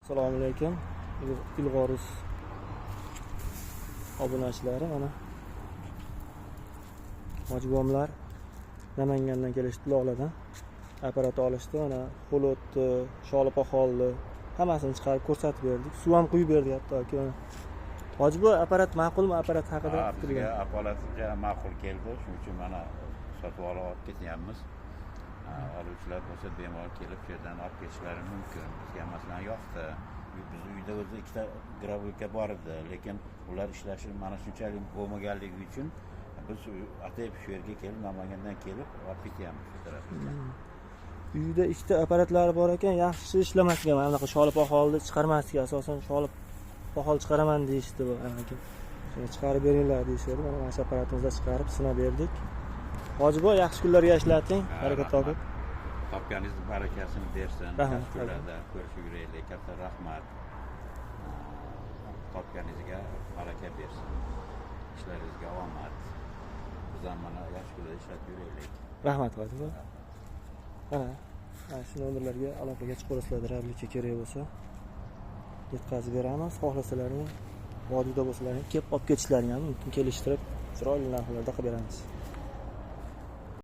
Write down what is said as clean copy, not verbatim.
Assalomu alaykum. Ilg'orus obunachilari, mana majbomlar Namangandan kelishdi, Loladan. Apparat olishdi, mana qo'l o'tdi, sholi poxolni hammasini chiqarib ko'rsatib berdik. Suv ham quyib berdik hattoki. Hoji bu apparat ma'qulmi? Apparat haqida bizga apparatga ma'qul keldi. Shuning uchun mana sotib olib ketyapmiz. Oluvchilar bo'lsa bemalol kelib shu yerdan olib ketishlari mumkin. Bizga masalan yoqdi. Biz uyda o'zi ikkita gravurka bor edi, lekin ular ishlashi mana shunchalik bo'lmaganligi uchun biz atayib shu yerga kelib, Namangandan kelib olib ketyapmiz shu tarafga. Uyda ikkita apparatlari bor ekan, yaxshi ishlamasgan. Mana bunaqa sholi poxolni chiqarmasgan, asosan sholi poxol chiqaraman deyishdi bu aka. Shuni chiqarib beringlar deyishdi. Mana shu apparatimizni chiqarib sinab berdik. Hoji bo, yaxshi kunlarga ishlating, baraka topib. Topganingizni barakasini bersin. Rahmat. Ko'rishib yuraylik. Katta rahmat. Topganingizga baraka bersin. Ishlaringizga omad. Biz ham mana yaxshi kunlarda ishlab yuraylik. Rahmat hoji bo. Mana shu nomerlarga aloqaga chiqarsizlar, rablikka kerak bo'lsa yetkazib beramiz. Xohlasalaring, vodiyda bo'lsalaring kelib olib ketishlaring ham mumkin, kelishtirib chiroyli narxlarda qilib beramiz.